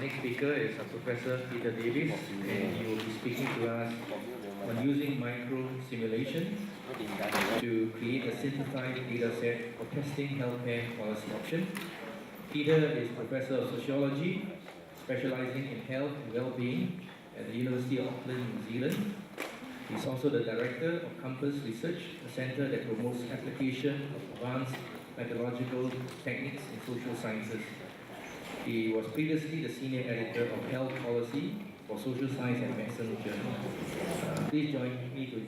next speaker is Professor Peter Davis, and he will be speaking to us on using micro-simulation to create a synthesized data set for testing healthcare policy options. Peter is Professor of Sociology, specializing in health and well-being at the University of Auckland, New Zealand. He's also the Director of Campus Research, a center that promotes application of advanced methodological techniques in social sciences. He was previously the Senior Editor of Health Policy for Social Science and Medicine Journal. Please join me to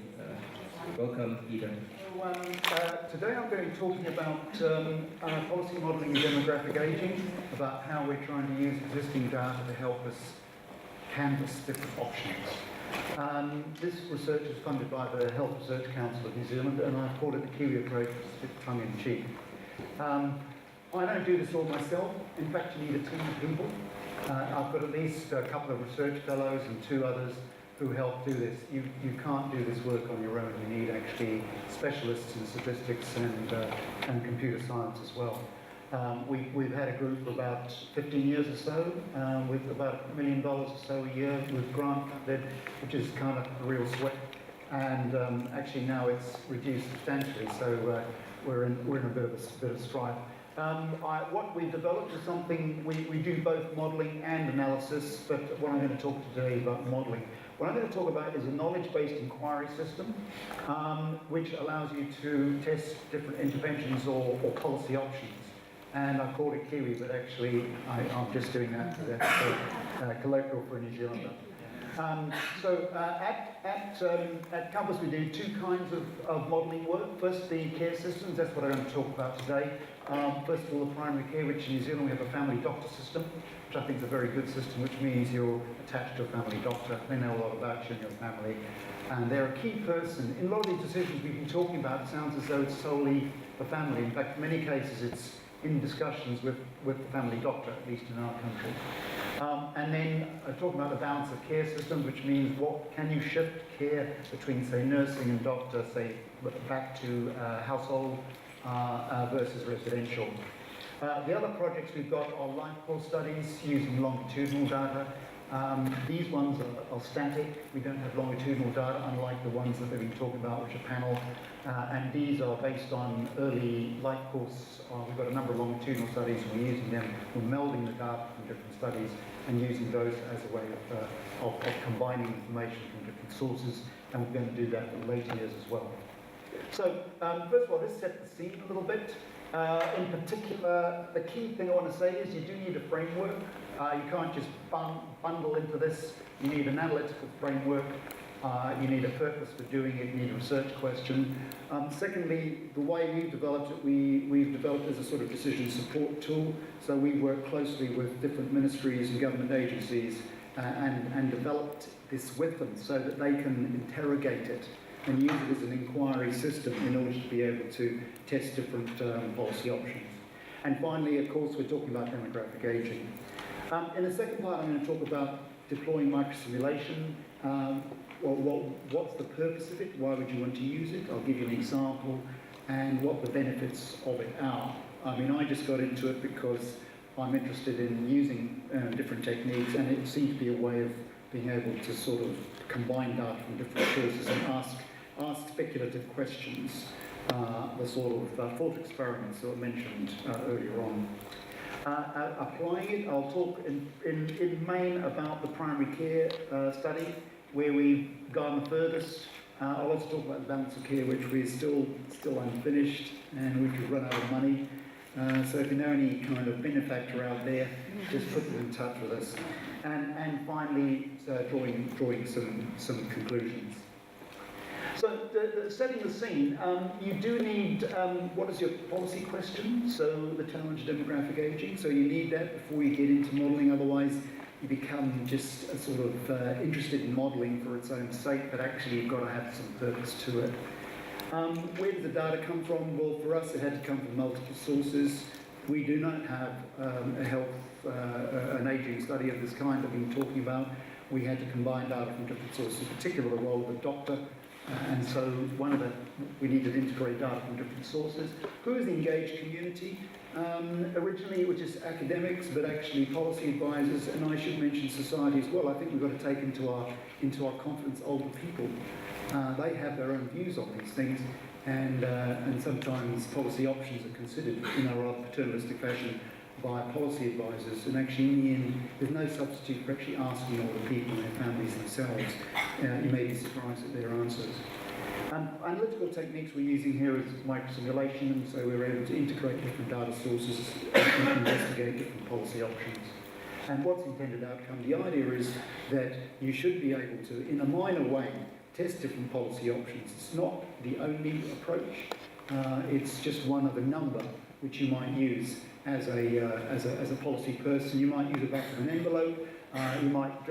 welcome Peter. Today I'm going to be talking about policy modelling and demographic aging, about how we're trying to use existing data to help us canvass different options. This research is funded by the Health Research Council of New Zealand, and I've called it the Kiwi approach, it's a bit tongue-in-cheek. I don't do this all myself. In fact, you need a team of people. I've got at least a couple of research fellows and 2 others who help do this. You can't do this work on your own. You need actually specialists in statistics and computer science as well. We've had a group for about 15 years or so, with about $1 million or so a year with grant funded, which is kind of a real sweat. And actually now it's reduced substantially, so we're in a bit of strife. What we've developed is something, we do both modelling and analysis, but what I'm going to talk today about modelling. What I'm going to talk about is a knowledge-based inquiry system, which allows you to test different interventions or policy options. And I called it Kiwi, but actually I'm just doing that because that's colloquial for a New Zealander. At Campus we do 2 kinds of modelling work. First, the care systems, that's what I'm going to talk about today. First of all, the primary care, which in New Zealand we have a family doctor system, which I think is a very good system, which means you're attached to a family doctor. They know a lot about you and your family. And they're a key person. In a lot of these decisions we've been talking about, it sounds as though it's solely the family. In fact, in many cases it's in discussions with the family doctor, at least in our country. And then talking about the balance of care systems, which means what can you shift care between, say, nursing and doctor, say, back to household versus residential. The other projects we've got are life course studies using longitudinal data. These ones are static. We don't have longitudinal data, unlike the ones that we've been talking about, which are panel. And these are based on early life course. We've got a number of longitudinal studies, and we're using them. We're melding the data from different studies and using those as a way of combining information from different sources. And we're going to do that in later years as well. So, first of all, let's set the scene a little bit. In particular, the key thing I want to say is you do need a framework. You can't just bundle into this. You need an analytical framework. You need a purpose for doing it. You need a research question. Secondly, the way we've developed it, we've developed as a sort of decision support tool. So we work closely with different ministries and government agencies and developed this with them so that they can interrogate it and use it as an inquiry system in order to be able to test different policy options. And finally, of course, we're talking about demographic aging. In the second part, I'm going to talk about deploying microsimulation. What's the purpose of it? Why would you want to use it? I'll give you an example and what the benefits of it are. I mean, I just got into it because I'm interested in using different techniques, and it seems to be a way of being able to sort of combine data from different sources and ask speculative questions, the sort of thought experiments that were mentioned earlier on. Applying it, I'll talk in main about the primary care study, where we've gone the furthest. I'll also talk about the balance of care, which we're still unfinished, and we could run out of money. So if you know any kind of benefactor out there, just put them in touch with us. And finally, drawing some conclusions. So setting the scene, you do need, what is your policy question? So the challenge of demographic aging. So you need that before you get into modelling, otherwise you become just a sort of interested in modelling for its own sake, but actually you've got to have some purpose to it. Where did the data come from? Well, for us it had to come from multiple sources. We do not have an ageing study of this kind that we've been talking about. We had to combine data from different sources, in particular the role of the doctor And so we needed to integrate data from different sources. Who is the engaged community? Originally it was just academics, but actually policy advisors, and I should mention society as well. I think we've got to take into our confidence older people. They have their own views on these things, and sometimes policy options are considered in a rather paternalistic fashion by policy advisors, and actually in the end there's no substitute for actually asking all the people and their families themselves. You may be surprised at their answers. Analytical techniques we're using here is microsimulation, and so we're able to integrate different data sources and investigate different policy options. And what's the intended outcome? The idea is that you should be able to, in a minor way, test different policy options. It's not the only approach. It's just one of a number which you might use as a policy person. You might use a back of an envelope. You might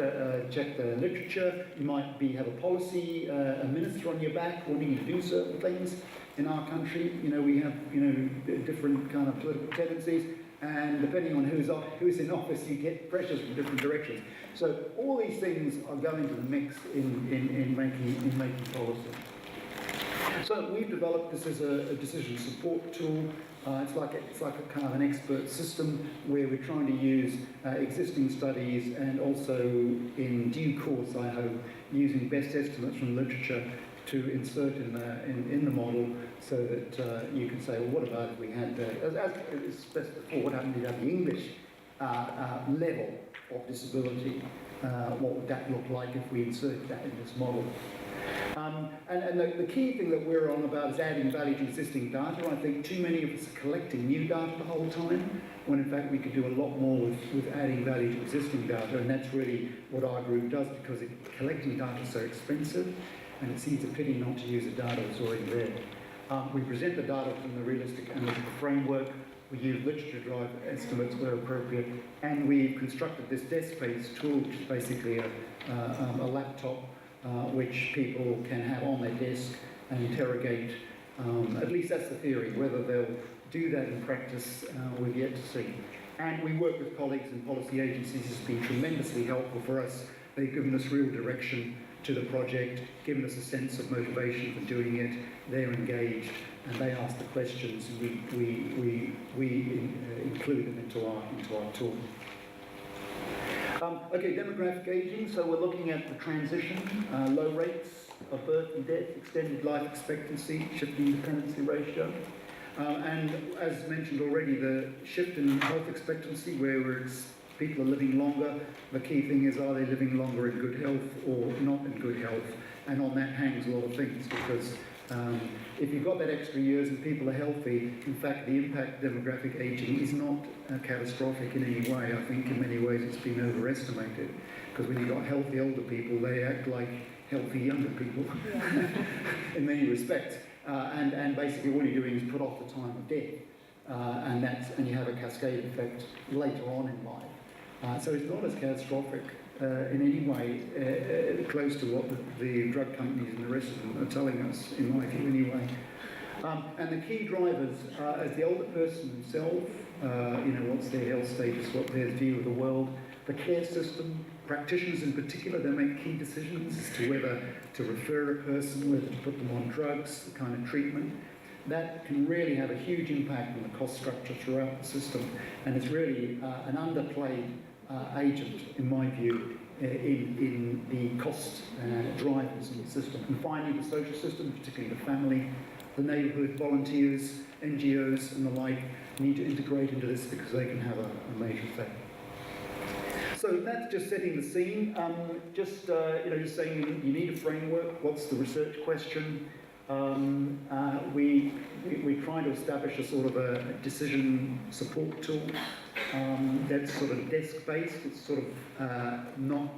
check the literature. You might have a policy, a minister on your back wanting you to do certain things. In our country, we have different kind of political tendencies, and depending on who's in office, you get pressures from different directions. So all these things are going to the mix in making policy. So we've developed this as a decision support tool. It's like a kind of an expert system where we're trying to use existing studies and also, in due course, I hope, using best estimates from literature to insert in the model, so that you can say, well, what about if we had, as discussed before, what happened if you had the English level of disability? What would that look like if we inserted that in this model? And the key thing that we're on about is adding value to existing data. I think too many of us are collecting new data the whole time, when in fact we could do a lot more with adding value to existing data, and that's really what our group does, because collecting data is so expensive, and it seems a pity not to use the data that's already there. We present the data from the realistic analytical framework. We use literature-derived estimates where appropriate, and we've constructed this desk-based tool, which is basically a laptop which people can have on their desk and interrogate. At least that's the theory. Whether they'll do that in practice, we've yet to see. And we work with colleagues in policy agencies. It's been tremendously helpful for us. They've given us real direction to the project, given us a sense of motivation for doing it. They're engaged, and they ask the questions, and we include them into our tool. Okay, demographic aging. So we're looking at the transition, low rates of birth and death, extended life expectancy, shifting dependency ratio. And as mentioned already, the shift in health expectancy, where people are living longer. The key thing is, are they living longer in good health or not in good health? And on that hangs a lot of things, because if you've got that extra years and people are healthy, in fact, the impact of demographic aging is not catastrophic in any way. I think in many ways it's been overestimated, because when you've got healthy older people, they act like healthy younger people in many respects. And basically all you're doing is put off the time of death, and you have a cascade effect later on in life. So it's not as catastrophic in any way close to what the drug companies and the rest of them are telling us, in my view anyway. And the key drivers as the older person themselves, what's their health status, what their view of the world, the care system, practitioners in particular, they make key decisions as to whether to refer a person, whether to put them on drugs, the kind of treatment. That can really have a huge impact on the cost structure throughout the system, and it's really an underplayed agent, in my view, in the cost drivers in the system. And finally, the social system, particularly the family, the neighbourhood, volunteers, NGOs and the like, need to integrate into this because they can have a major effect. So that's just setting the scene. Just saying you need a framework. What's the research question? We try to establish a sort of a decision support tool that's sort of desk-based. It's sort of not,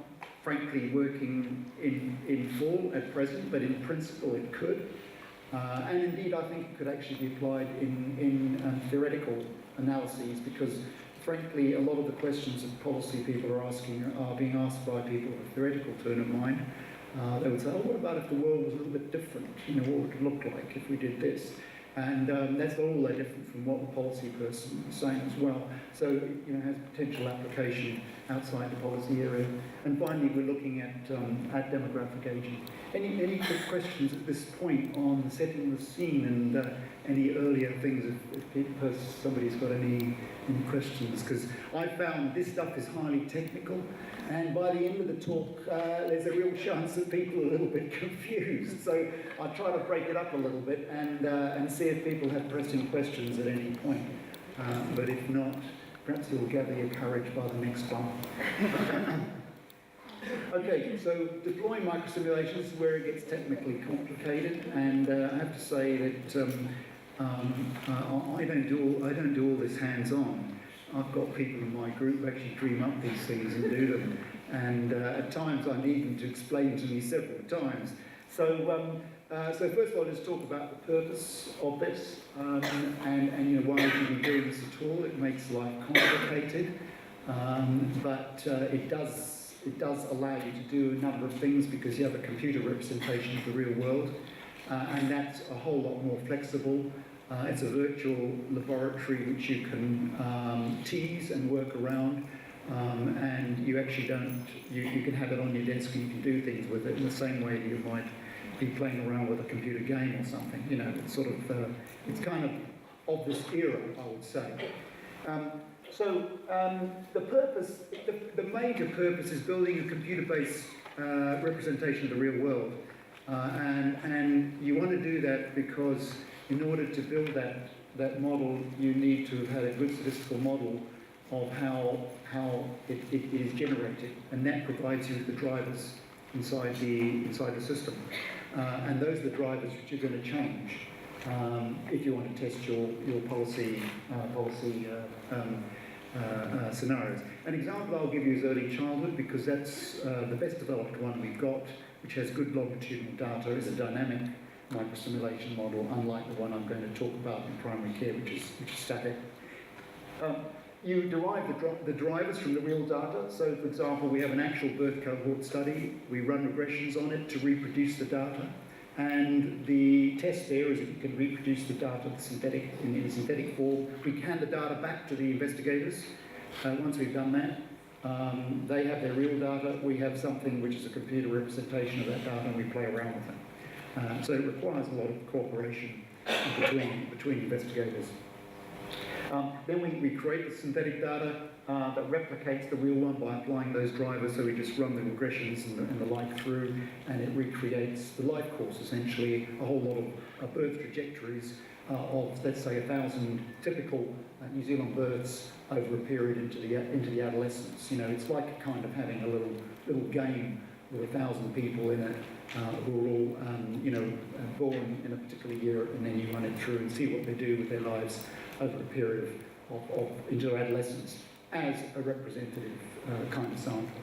frankly, working in full at present, but in principle it could. And indeed, I think it could actually be applied in theoretical analyses, because frankly, a lot of the questions that policy people are asking are being asked by people with a theoretical turn of mind. They would say, oh, what about if the world was a little bit different? What would it look like if we did this? And that's all that different from what the policy person is saying as well. So, it has potential application outside the policy area. And finally, we're looking at demographic aging. Any quick questions at this point on setting the scene and any earlier things if somebody's got any questions? Because I found this stuff is highly technical, and by the end of the talk, there's a real chance that people are a little bit confused. So I try to break it up a little bit and see if people have pressing questions at any point. But if not, perhaps you'll gather your courage by the next one. Okay, so deploying microsimulations is where it gets technically complicated, and I have to say that I don't do all this hands-on. I've got people in my group who actually dream up these things and do them, and at times I need them to explain to me several times. So first of all, let's talk about the purpose of this, and you know, why should we do this at all? It makes life complicated, but it does allow you to do a number of things because you have a computer representation of the real world, and that's a whole lot more flexible. It's a virtual laboratory which you can tease and work around, and you actually you can have it on your desk and you can do things with it in the same way that you might be playing around with a computer game or something. You know, it's sort of, it's kind of this era, I would say. So the purpose, the major purpose is building a computer-based representation of the real world. And you want to do that because in order to build that model, you need to have had a good statistical model of how it is generated. And that provides you with the drivers inside the system. And those are the drivers which are going to change if you want to test your policy scenarios. An example I'll give you is early childhood, because that's the best developed one we've got, which has good longitudinal data. It's a dynamic microsimulation model, unlike the one I'm going to talk about in primary care, which is static. You derive the drivers from the real data. So, for example, we have an actual birth cohort study. We run regressions on it to reproduce the data. And the test there is that you can reproduce the data in synthetic form. We hand the data back to the investigators. Once we've done that, they have their real data. We have something which is a computer representation of that data, and we play around with it. So it requires a lot of cooperation between investigators. Then we create the synthetic data that replicates the real one by applying those drivers. So we just run the regressions and the like through, and it recreates the life course, essentially, a whole lot of birth trajectories of, let's say, 1,000 typical New Zealand births over a period into the adolescence. You know, it's like kind of having a little game with 1,000 people in it who are all, born in a particular year, and then you run it through and see what they do with their lives over a period of into adolescence as a representative kind of sample.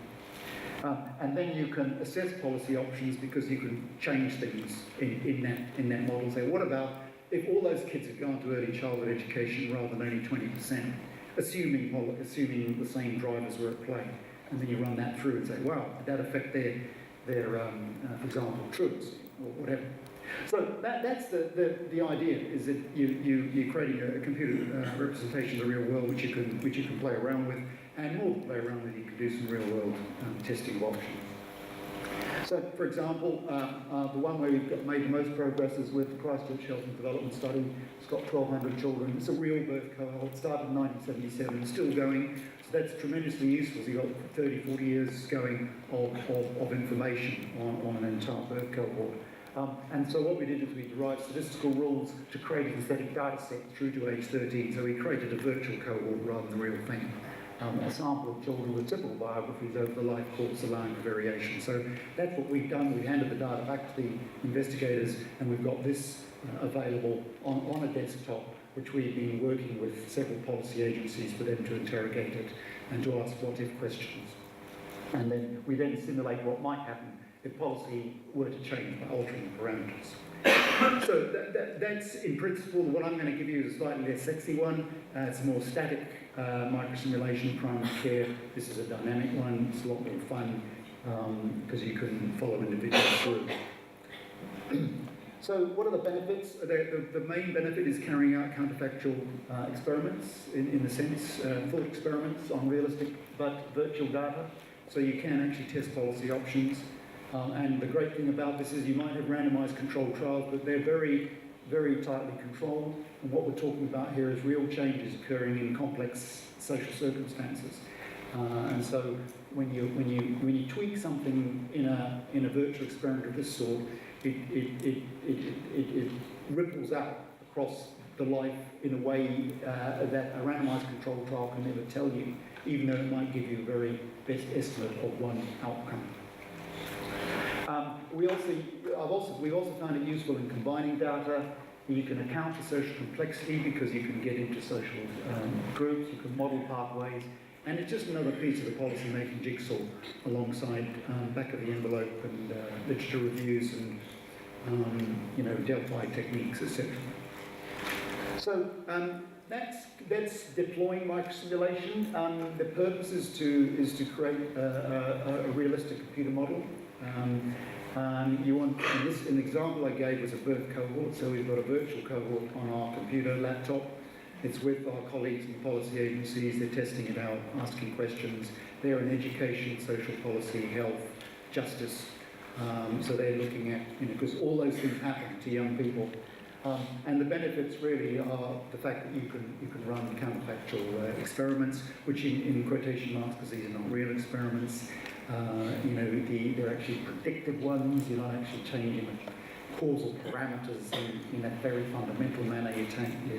And then you can assess policy options because you can change things in that model. Say, what about if all those kids had gone to early childhood education rather than only 20%, assuming the same drivers were at play? And then you run that through and say, wow, did that affect their for example, truths or whatever? So that's the idea, is that you're creating a computer representation of the real world which you can play around with, and more than play around with, you can do some real world testing of options. So, for example, the one where we've made the most progress is with the Christchurch Health and Development Study. It's got 1,200 children. It's a real birth cohort. Started in 1977, still going. So that's tremendously useful. So you've got 30, 40 years going of information on an entire birth cohort. And so what we did is we derived statistical rules to create a synthetic data set through to age 13. So we created a virtual cohort rather than the real thing. A sample of children with typical biographies over the life course, allowing for variation. So that's what we've done. We handed the data back to the investigators, and we've got this available on a desktop, which we've been working with several policy agencies for them to interrogate it and to ask what-if questions. And then we simulate what might happen if policy were to change by altering the parameters. So that's, in principle, what I'm going to give you is a slightly less sexy one. It's a more static microsimulation, primary care. This is a dynamic one. It's a lot more fun because you can follow individuals through. So what are the benefits? The main benefit is carrying out counterfactual experiments, in the sense, thought experiments on realistic but virtual data. so you can actually test policy options. And the great thing about this is you might have randomised controlled trials, but they're very, very tightly controlled. And what we're talking about here is real changes occurring in complex social circumstances. And so when you tweak something in a virtual experiment of this sort, it ripples out across the life in a way that a randomised controlled trial can never tell you, even though it might give you a very best estimate of one outcome. We've also found it useful in combining data. You can account for social complexity because you can get into social groups, you can model pathways, and it's just another piece of the policy-making jigsaw alongside back of the envelope and literature reviews and Delphi techniques, etc. So that's deploying microsimulation. The purpose is to create a realistic computer model. An example I gave was a birth cohort, so we've got a virtual cohort on our computer laptop. It's with our colleagues in policy agencies. They're testing it out, asking questions. They're in education, social policy, health, justice. So they're looking at, because all those things happen to young people. And the benefits really are the fact that you can run counterfactual experiments, which in quotation marks, because these are not real experiments. They're actually predictive ones. You're not actually changing the causal parameters in that very fundamental manner. You're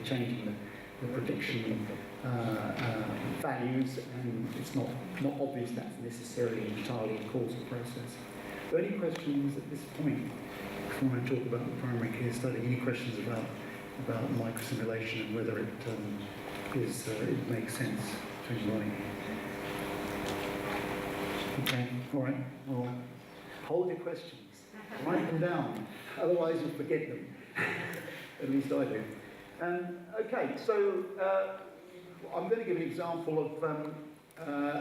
changing the prediction values, and it's not obvious that's necessarily entirely a causal process. So any questions at this point before I talk about the primary care study? Any questions about microsimulation and whether it makes sense to anybody? Okay, all right. Well, hold your questions. Write them down. Otherwise, you'll forget them. At least I do. Okay, so I'm going to give an example of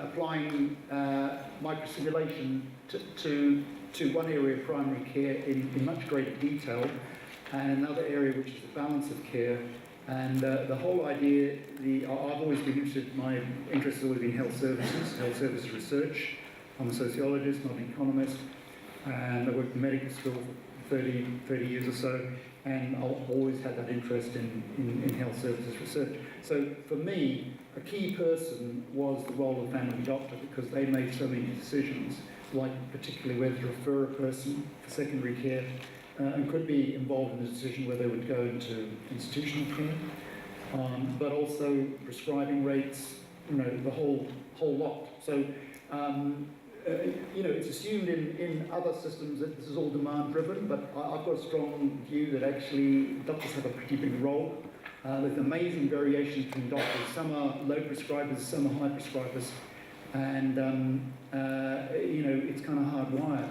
applying microsimulation to one area of primary care in much greater detail, and another area which is the balance of care. And the whole idea, I've always been interested, my interest has always been health service research. I'm a sociologist, not an economist, and I worked in medical school for 30 years or so, and I've always had that interest in health services research. So for me, a key person was the role of family doctor, because they made so many decisions, like particularly whether to refer a person for secondary care, and could be involved in the decision whether they would go into institutional care, but also prescribing rates, the whole lot. So it's assumed in other systems that this is all demand-driven, but I've got a strong view that actually doctors have a pretty big role. There's amazing variation between doctors. Some are low prescribers, some are high prescribers, and it's kind of hardwired.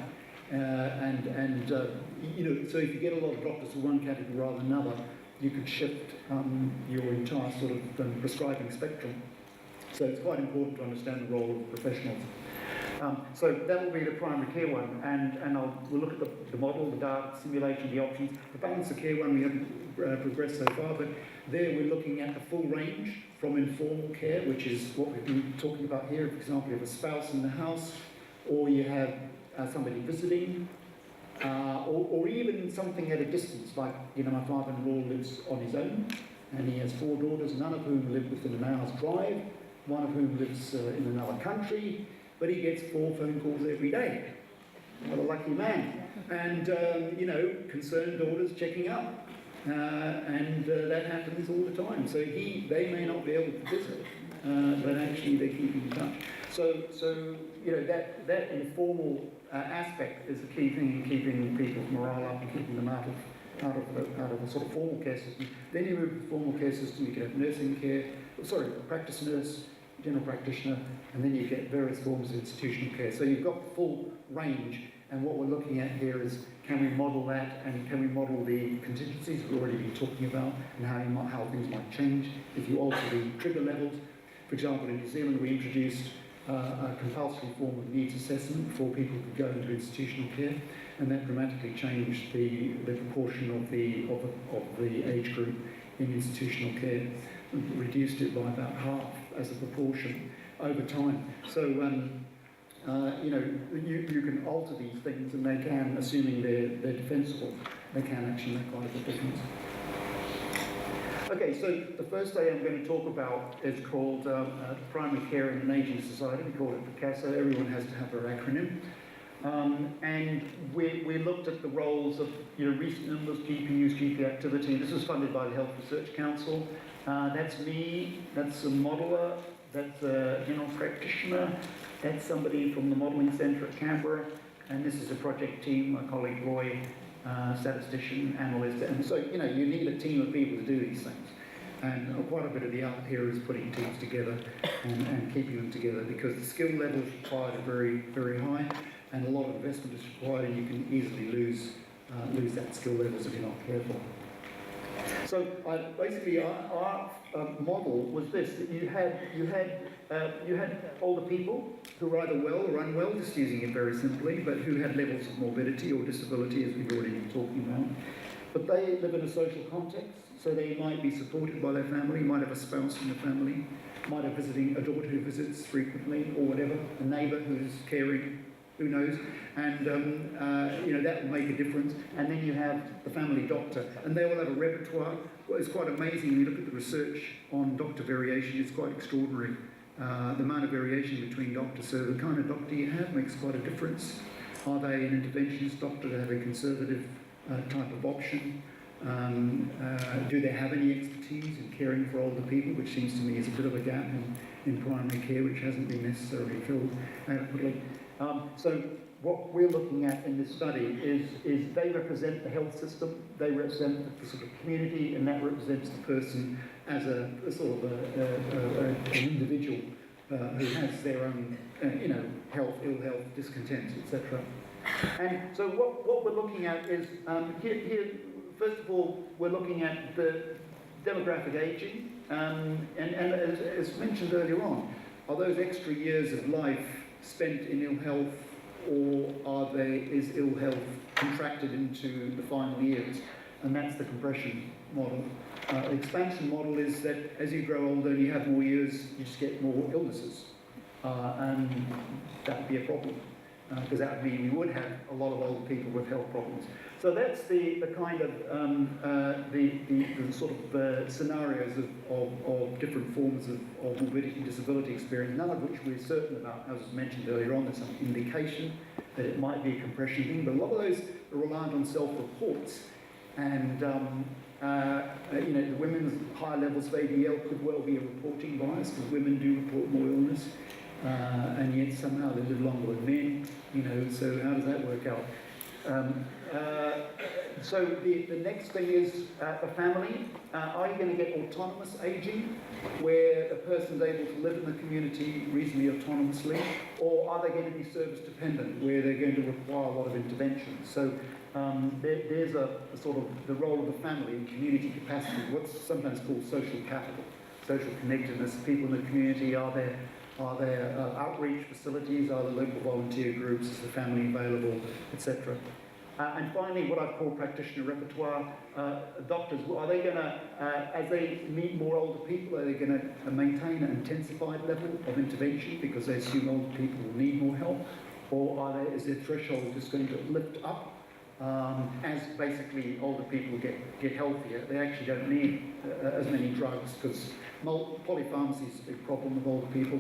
So if you get a lot of doctors to one category rather than another, you could shift your entire sort of prescribing spectrum. So it's quite important to understand the role of professionals. So that will be the primary care one, and we'll look at the model, the data, simulation, the options. The balance of care one we haven't progressed so far, but there we're looking at the full range from informal care, which is what we've been talking about here. For example, you have a spouse in the house, or you have somebody visiting, or even something at a distance, like my father-in-law lives on his own, and he has 4 daughters, none of whom live within an hour's drive, one of whom lives in another country, but he gets 4 phone calls every day. What a lucky man. And, concerned daughters checking up. And that happens all the time. So they may not be able to visit, but actually they keep in touch. So that informal aspect is the key thing in keeping people's morale up and keeping them out of a sort of formal care system. Then you move to the formal care system, you can have nursing care, practice nurse, general practitioner, and then you get various forms of institutional care. So you've got the full range, and what we're looking at here is, can we model that, and can we model the contingencies we've already been talking about, and how things might change if you alter the trigger levels. For example, in New Zealand we introduced a compulsory form of needs assessment before people could go into institutional care, and that dramatically changed the proportion of the age group in institutional care, reduced it by about half as a proportion over time. So you know, you can alter these things, and they can, assuming they're defensible, they can actually make quite a big difference. Okay, so the first day I'm going to talk about is called Primary Care in an Ageing Society. We call it PICASSO. Everyone has to have their acronym. And we looked at the roles of, you know, recent numbers, GP use, GP activity. This was funded by the Health Research Council. That's me, that's a modeller, that's a general practitioner, that's somebody from the Modelling Centre at Canberra, and this is a project team, my colleague Roy, statistician, analyst, and so, you know, you need a team of people to do these things. And quite a bit of the art here is putting teams together and keeping them together, because the skill levels required are very, very high, and a lot of investment is required, and you can easily lose that skill levels if you're not careful. So basically, our model was this: that you had older people who were either well or unwell, just using it very simply, but who had levels of morbidity or disability, as we've already been talking about. But they live in a social context, so they might be supported by their family, might have a spouse in the family, might have a daughter who visits frequently, or whatever, a neighbour who's caring, who knows, and you know, that will make a difference. And then you have the family doctor, and they will have a repertoire. Well, it's quite amazing when you look at the research on doctor variation. It's quite extraordinary, the amount of variation between doctors. So the kind of doctor you have makes quite a difference. Are they an interventionist doctor? Do they have a conservative type of option? Do they have any expertise in caring for older people, which seems to me is a bit of a gap in primary care, which hasn't been necessarily filled adequately. So what we're looking at in this study is they represent the health system, they represent the sort of community, and that represents the person as a sort of an individual who has their own, you know, health, ill health, discontent, etc. And so what we're looking at is, here, first of all, we're looking at the demographic aging, and as mentioned earlier on, are those extra years of life spent in ill health, or is ill health contracted into the final years? And that's the compression model. The expansion model is that as you grow older and you have more years, you just get more illnesses. And that would be a problem, because that would mean we would have a lot of older people with health problems. So that's the kind of the sort of scenarios of different forms of morbidity and disability experience, none of which we're certain about. As was mentioned earlier on, there's some indication that it might be a compression thing, but a lot of those are reliant on self-reports. And you know, the women's higher levels of ADL could well be a reporting bias, because women do report more illness, and yet somehow they live longer than men. You know, so how does that work out? So the next thing is the family. Are you going to get autonomous aging, where the person's able to live in the community reasonably autonomously, or are they going to be service dependent, where they're going to require a lot of intervention? So there's a sort of the role of the family in community capacity, what's sometimes called social capital, social connectedness. People in the community, are there outreach facilities, are there local volunteer groups, is the family available, etc. And finally, what I call practitioner repertoire. Doctors, are they going to, as they meet more older people, are they going to maintain an intensified level of intervention because they assume older people will need more help? Or is their threshold just going to lift up as basically older people get healthier? They actually don't need as many drugs, because polypharmacy is a big problem with older people,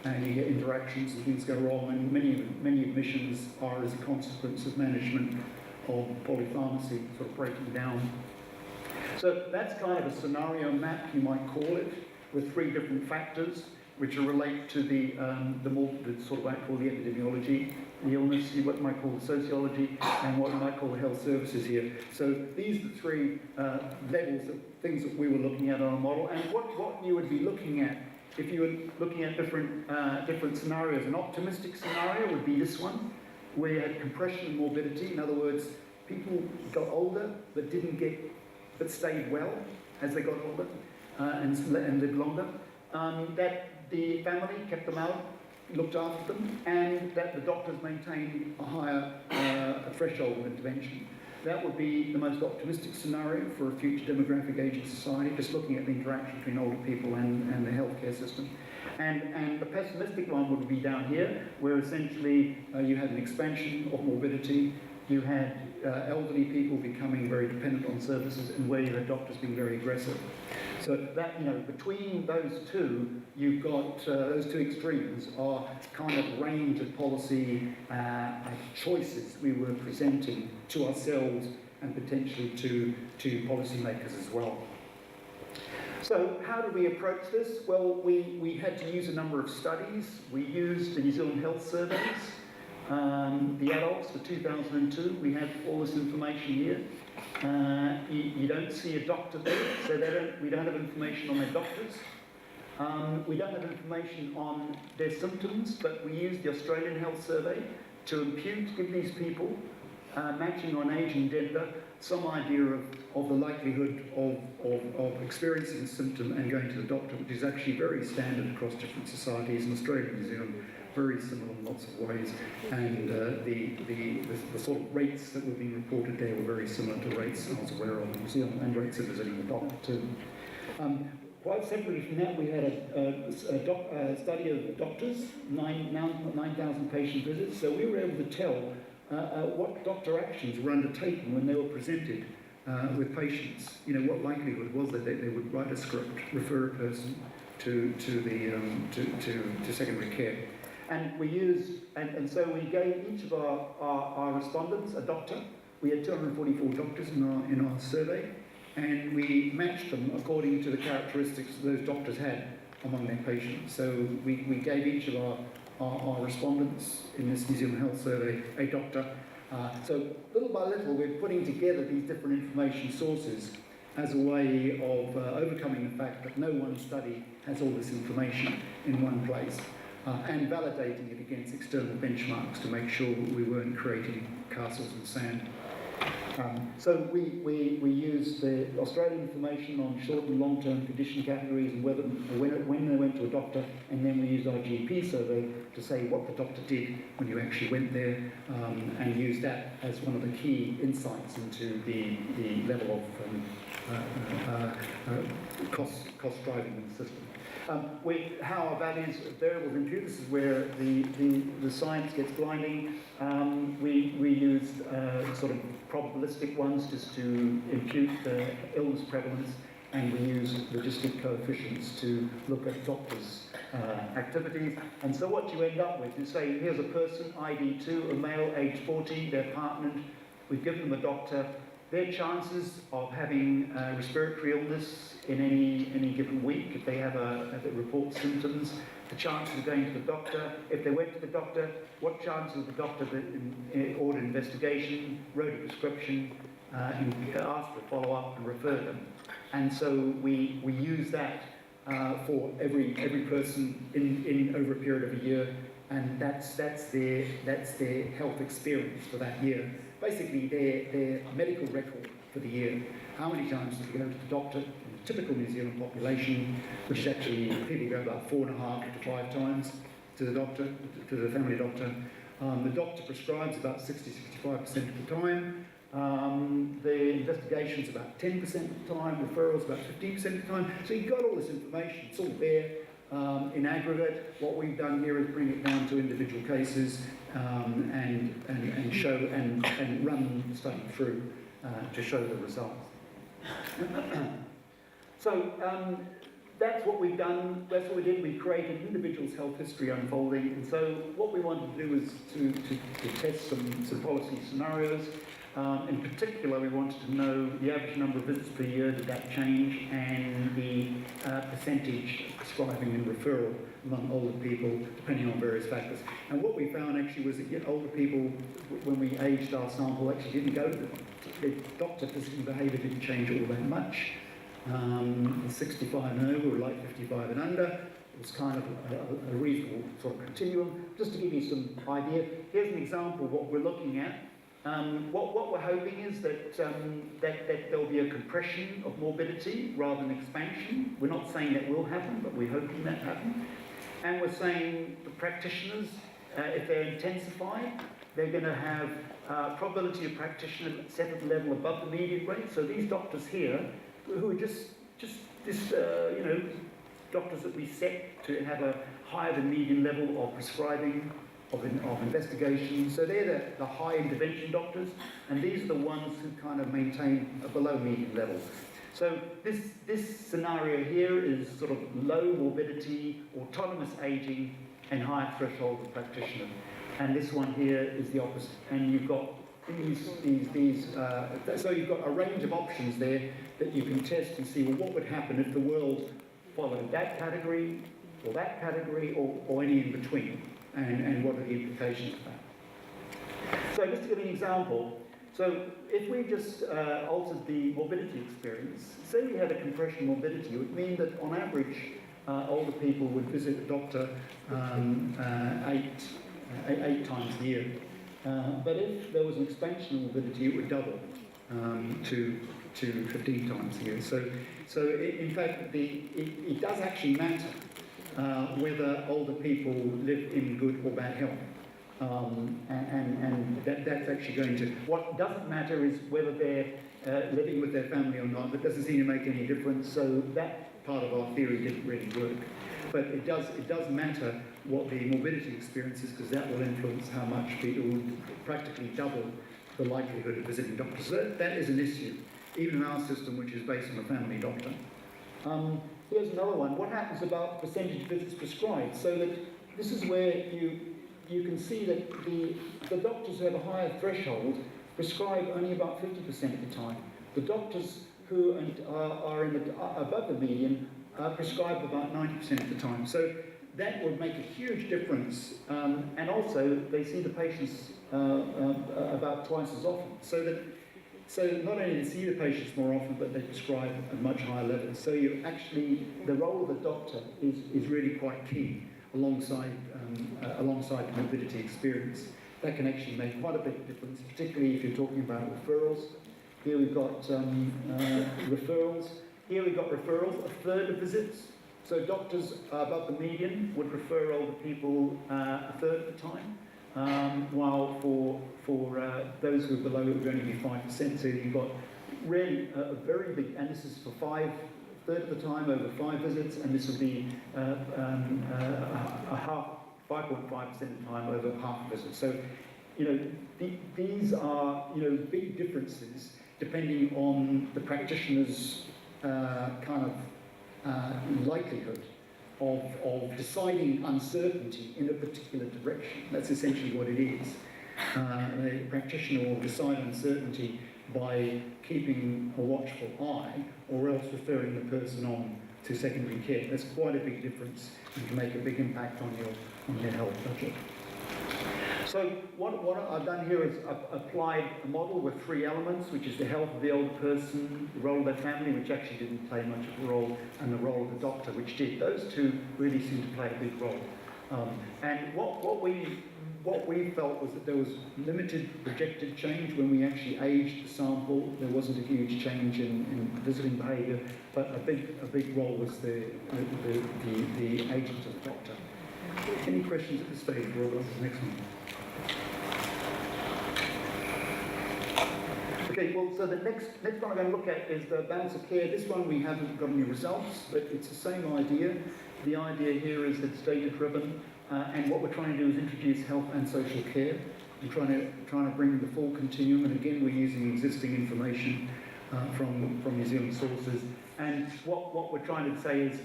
and you get interactions and things go wrong, and many admissions are as a consequence of management of polypharmacy sort of breaking down. So that's kind of a scenario map, you might call it, with 3 different factors which relate to the sort of I call the epidemiology, the illness, what you might call the sociology, and what you might call the health services here. So these are the 3 levels of things that we were looking at on a model, and what you would be looking at if you were looking at different scenarios. An optimistic scenario would be this one, where you had compression and morbidity. In other words, people got older but stayed well as they got older and lived longer. That the family kept them out, looked after them, and that the doctors maintained a higher threshold of intervention. That would be the most optimistic scenario for a future demographic aging society, just looking at the interaction between older people and the healthcare system. And the pessimistic one would be down here, where essentially you had an expansion of morbidity, you had elderly people becoming very dependent on services, and where you had doctors being very aggressive. So that, you know, between those two, you've got those two extremes are kind of range of policy choices we were presenting to ourselves and potentially to policymakers as well. So how did we approach this? Well, we had to use a number of studies. We used the New Zealand Health Surveys, the adults for 2002. We have all this information here. You don't see a doctor there, so we don't have information on their doctors. We don't have information on their symptoms, but we used the Australian Health Survey to give these people, matching on age and gender, some idea of the likelihood of experiencing a symptom and going to the doctor, which is actually very standard across different societies in Australia and New Zealand, very similar in lots of ways, and the sort of rates that were being reported there were very similar to rates I was aware of in New Zealand, and rates of visiting the doctor too. Quite separately from that, we had a study of doctors, 9,000 patient visits, so we were able to tell what doctor actions were undertaken when they were presented with patients. You know, what likelihood was that they would write a script, refer a person to secondary care. And we used, and so we gave each of our respondents a doctor. We had 244 doctors in our survey, and we matched them according to the characteristics those doctors had among their patients. So we gave each of our respondents in this New Zealand Health Survey a doctor. So little by little, we're putting together these different information sources as a way of overcoming the fact that no one study has all this information in one place, and validating it against external benchmarks to make sure we weren't creating castles in sand. So we used the Australian information on short and long-term condition categories and when they went to a doctor, and then we used our GP survey to say what the doctor did when you actually went there, and used that as one of the key insights into the level of cost driving in the system. How our values variables impute, this is where the science gets blinding. We used sort of probabilistic ones just to impute the illness prevalence, and we use logistic coefficients to look at doctors' activities. And so what you end up with is, say, here's a person, ID2, a male, age 40, they're partnered, we've given them a doctor. Their chances of having respiratory illness in any given week, if they report symptoms, the chances of going to the doctor, if they went to the doctor, what chances of the doctor ordered investigation, wrote a prescription, asked for follow-up and referred them. And so we use that for every person in over a period of a year, and that's their health experience for that year. Basically, their medical record for the year. How many times did they go to the doctor? In the typical New Zealand population, which is actually, people go about 4.5 to 5 times to the doctor, to the family doctor. The doctor prescribes about 60-65% of the time. The investigation's about 10% of the time, referrals about 15% of the time. So you've got all this information, it's all there. In aggregate, what we've done here is bring it down to individual cases and show and run the study through to show the results. So that's what we've done. That's what we did. We created individuals' health history unfolding, and so what we wanted to do is to test some policy scenarios. In particular, we wanted to know the average number of visits per year, did that change, and the percentage of prescribing and referral among older people, depending on various factors. And what we found actually was that older people, when we aged our sample, actually didn't go to the doctor. Physical behaviour didn't change all that much. 65 and over were like 55 and under. It was kind of a reasonable sort of continuum. Just to give you some idea, here's an example of what we're looking at. What we're hoping is that there'll be a compression of morbidity rather than expansion. We're not saying that will happen, but we're hoping that happens. And we're saying the practitioners, if they're intensified, they're going to have probability of practitioner set at a level above the median rate. So these doctors here, who are just doctors that we set to have a higher than median level of prescribing, of investigation. So they're the high intervention doctors, and these are the ones who kind of maintain a below median level. So this scenario here is sort of low morbidity, autonomous aging, and higher threshold of practitioner. And this one here is the opposite. And you've got so you've got a range of options there that you can test and see, well, what would happen if the world followed that category, or any in between, and what are the implications of that. So just to give you an example, so if we just altered the morbidity experience, say we had a compression morbidity, it would mean that on average, older people would visit a doctor 8 times a year. But if there was an expansion of morbidity, it would double to 15 times a year. So in fact, it does actually matter whether older people live in good or bad health. And that's actually going to... What doesn't matter is whether they're living with their family or not. That doesn't seem to make any difference. So that part of our theory didn't really work. But it does matter what the morbidity experience is, because that will influence how much people would practically double the likelihood of visiting doctors. So that is an issue, even in our system, which is based on a family doctor. Here's another one. What happens about percentage visits prescribed? So that this is where you can see that the doctors who have a higher threshold prescribe only about 50% of the time. The doctors who are above the median prescribe about 90% of the time. So that would make a huge difference. And also, they see the patients about twice as often. So not only do they see the patients more often, but they prescribe at much higher levels. So the role of the doctor is really quite key alongside the morbidity experience. That can actually make quite a big difference, particularly if you're talking about referrals. Here we've got referrals. Here we've got referrals, a third of visits. So doctors above the median would refer older people a third of the time, while for those who are below it would only be 5%. So you've got really a very big, and this is for third of the time over 5 visits, and this would be a half, 5.5% of the time over half a visit. So, these are, big differences depending on the practitioner's likelihood of deciding uncertainty in a particular direction. That's essentially what it is. The practitioner will decide uncertainty by keeping a watchful eye, or else referring the person on to secondary care. That's quite a big difference and can make a big impact on your health budget. So what I've done here is I've applied a model with 3 elements, which is the health of the older person, the role of their family, which actually didn't play much of a role, and the role of the doctor, which did. Those 2 really seem to play a big role. And what we felt was that there was limited projected change when we actually aged the sample. There wasn't a huge change in visiting behaviour, but a big role was the agent of the doctor. Any questions at this stage? We'll go on to the next one. Okay, well, so the next one I'm going to look at is the balance of care. This one we haven't got any results, but it's the same idea. The idea here is that it's data-driven, and what we're trying to do is introduce health and social care. We're trying to bring the full continuum, and again, we're using existing information from New Zealand sources. And what we're trying to say is,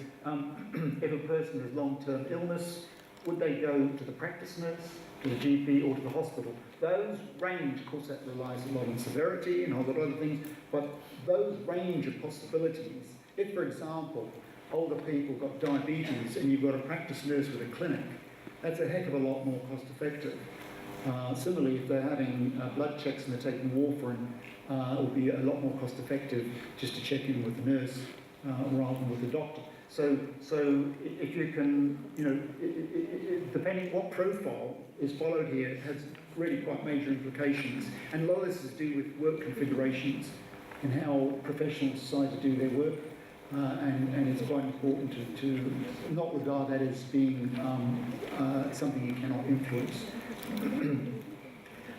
if a person has long-term illness, would they go to the practice nurse, to the GP, or to the hospital? Those range, of course, that relies a lot on severity and a whole lot of other things, but those range of possibilities. If, for example, older people got diabetes and you've got a practice nurse with a clinic, that's a heck of a lot more cost effective. Similarly, if they're having blood checks and they're taking warfarin, it will be a lot more cost effective just to check in with the nurse rather than with the doctor. So if you can, depending what profile is followed here, it has really quite major implications. And a lot of this is to do with work configurations and how professionals decide to do their work. And it's quite important to not regard that as being something you cannot influence.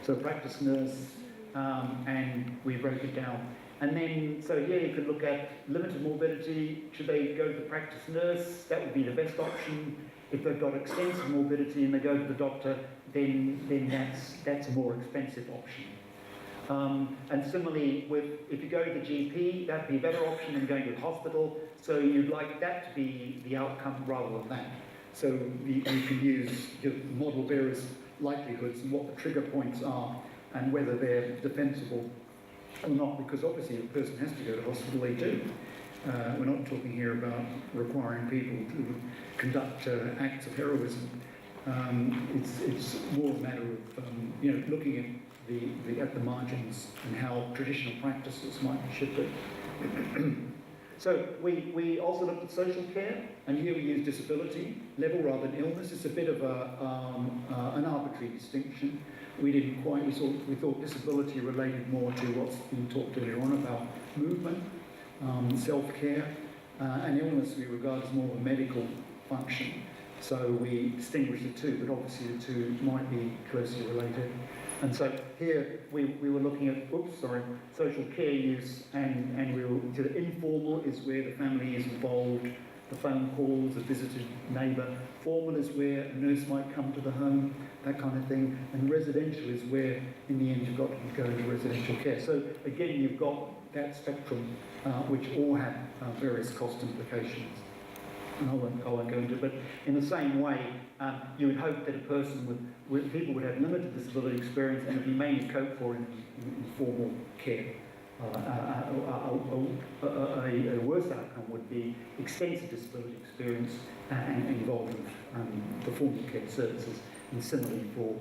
So practice nurse, and we broke it down. And then, so here you could look at limited morbidity. Should they go to the practice nurse? That would be the best option. If they've got extensive morbidity and they go to the doctor, then that's a more expensive option. And similarly, if you go to the GP, that'd be a better option than going to the hospital. So you'd like that to be the outcome rather than that. So you can use your model various likelihoods and what the trigger points are and whether they're defensible or not, because obviously a person has to go to hospital, they do. We're not talking here about requiring people to conduct acts of heroism. It's more a matter of looking at the margins and how traditional practices might be shifted. So we also looked at social care, and here we use disability level rather than illness. It's a bit of an arbitrary distinction. We thought disability related more to what's been talked earlier on about movement, self-care, and illness we regard as more of a medical function. So we distinguish the two, but obviously the two might be closely related. And so here we were looking at, social care use, and we were to the informal is where the family is involved, the phone calls, a visited neighbour. Formal is where a nurse might come to the home, that kind of thing. And residential is where, in the end, you've got to go into residential care. So again, you've got that spectrum, which all have various cost implications. And I won't go into it, but in the same way, you would hope that a person people would have limited disability experience and be mainly coped for in formal care. A worse outcome would be extensive disability experience and involving the formal care services, and similarly for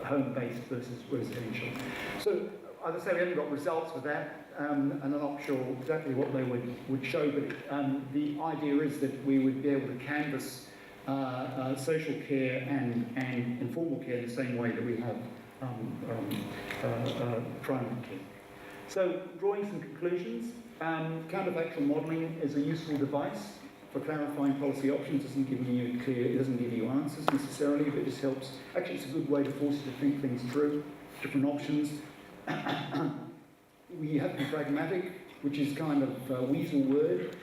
home-based versus residential. So, as I say, we haven't got results for that, and I'm not sure exactly what they would show, but the idea is that we would be able to canvass social care and informal care in the same way that we have primary care. So, drawing some conclusions, counterfactual modelling is a useful device for clarifying policy options. It doesn't give you answers necessarily, but it just helps. Actually, it's a good way to force you to think things through, different options. We have to be pragmatic, which is kind of a weasel word.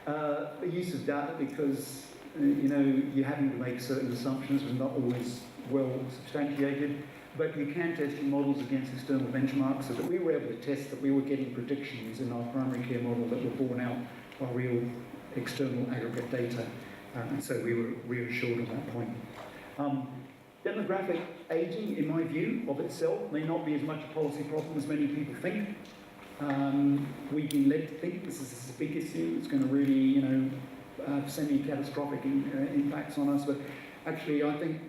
The use of data, because you're having to make certain assumptions and not always well substantiated, but you can test your models against external benchmarks, so that we were able to test that we were getting predictions in our primary care model that were borne out by real external aggregate data, and so we were reassured on that point. Demographic ageing, in my view, of itself may not be as much a policy problem as many people think. We've been led to think this is a big issue, it's going to really, semi-catastrophic impacts on us, but actually I think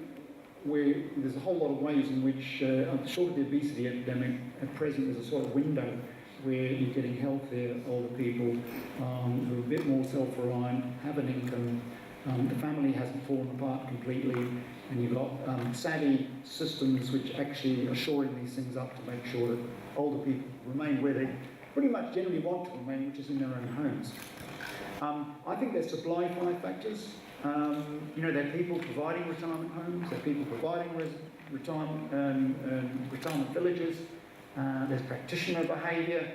there's a whole lot of ways in which, short of the obesity epidemic, at present there's a sort of window where you're getting healthier older people who are a bit more self-reliant, have an income, the family hasn't fallen apart completely, and you've got savvy systems which actually are shoring these things up to make sure that older people remain where they pretty much generally want to remain, which is in their own homes. I think there's supply-side factors. There are people providing retirement homes, there are people providing retirement villages, there's practitioner behaviour.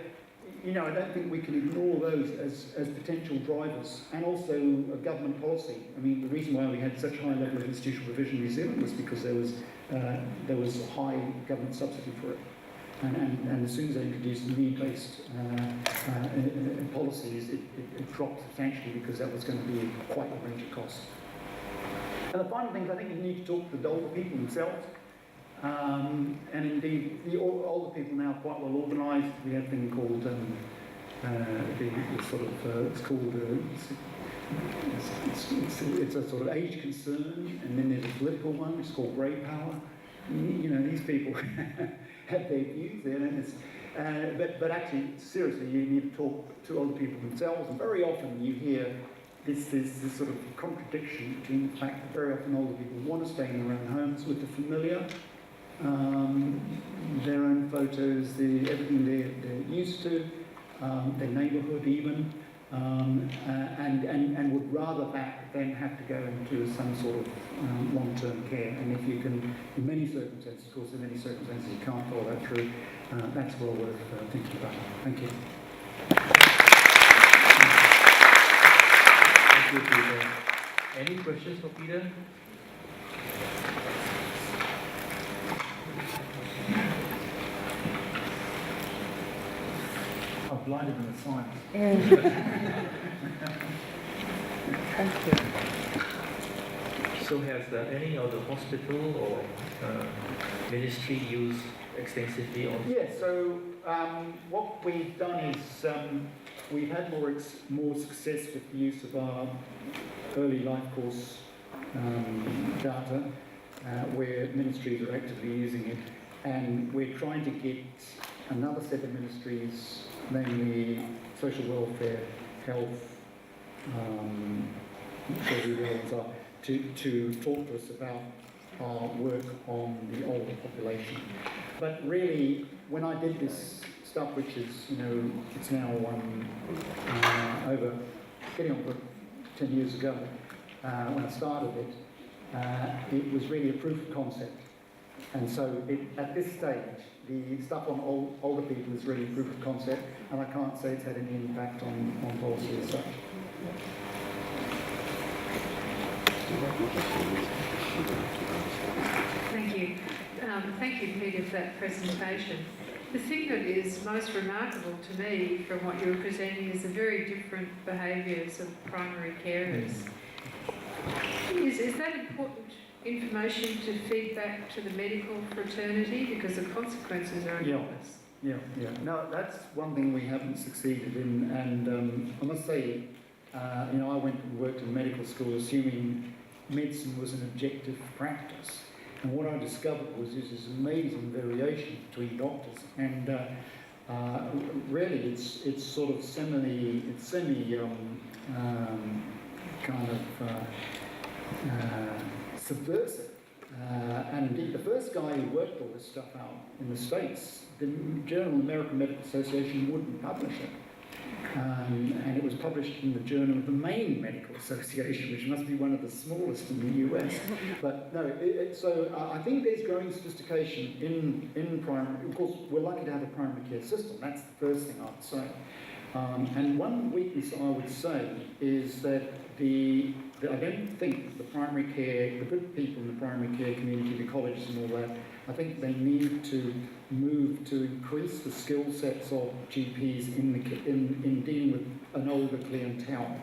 I don't think we can ignore those as potential drivers, and also a government policy. I mean, the reason why we had such high level of institutional provision in New Zealand was because there was high government subsidy for it. And as soon as they introduced need-based policies, it dropped substantially because that was going to be quite a range of costs. And the final thing is I think you need to talk to the older people themselves. And indeed, the older people now are quite well organised. We have a thing called, it's a sort of age concern, and then there's a political one, which is called grey power. These people have their views there, and but actually, seriously, you need to talk to older people themselves, and very often you hear this sort of contradiction between the fact that very often older people want to stay in their own homes with the familiar, their own photos, everything they're used to, their neighbourhood even, and would rather that than have to go into some sort of long-term care. And if you can, in many circumstances, of course, in many circumstances you can't follow that through, that's well worth thinking about. Thank you. Thank you, Peter. Any questions for Peter? I've blinded them with science. Thank you. So has any of the hospital or ministry used extensively on? Yeah, so what we've done is we've had more success with the use of our early life course data, where ministries are actively using it, and we're trying to get another set of ministries, namely social welfare, health, whatever the ones are, to talk to us about our work on the older population. But really, when I did this stuff, which is, it's now getting on for 10 years ago, when I started it, it was really a proof of concept. And so at this stage, the stuff on older people is really proof of concept, and I can't say it's had any impact on policy as such. Thank you. Thank you, Peter, for that presentation. The thing that is most remarkable to me from what you were presenting is the very different behaviours of primary carers. Is that important information to feed back to the medical fraternity? Because the consequences are enormous. Yeah. No, that's one thing we haven't succeeded in, and I must say, I went and worked in medical school assuming medicine was an objective practice. And what I discovered was there's this amazing variation between doctors, and really it's sort of semi kind of subversive. And indeed, the first guy who worked all this stuff out in the States, the Journal of the American Medical Association wouldn't publish it. And it was published in the Journal of the Maine Medical Association, which must be one of the smallest in the US. But no, so I think there's growing sophistication in primary. Of course, we're lucky to have a primary care system. That's the first thing I'd say. And one weakness I would say is that I don't think the primary care, the good people in the primary care community, the colleges and all that, I think they need to move to increase the skill sets of GPs in dealing with an older clientele.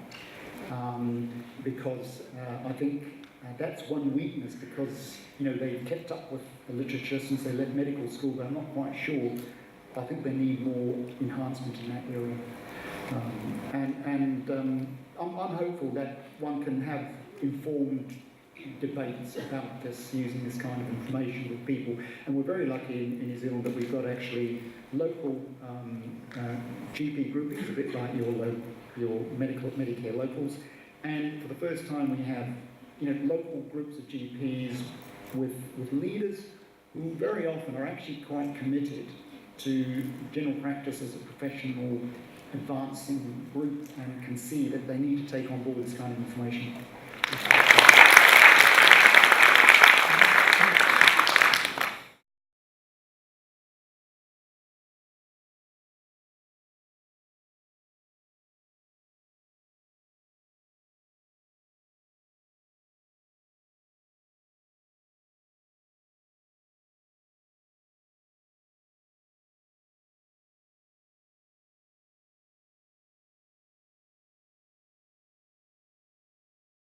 Because I think that's one weakness, because they've kept up with the literature since they left medical school, but I'm not quite sure. I think they need more enhancement in that area. I'm hopeful that one can have informed debates about this, using this kind of information with people. And we're very lucky in New Zealand that we've got actually local GP groupings, a bit like your Medicare locals. And for the first time we have local groups of GPs with leaders who very often are actually quite committed to general practice as a professional advancing group, and can see that they need to take on board this kind of information.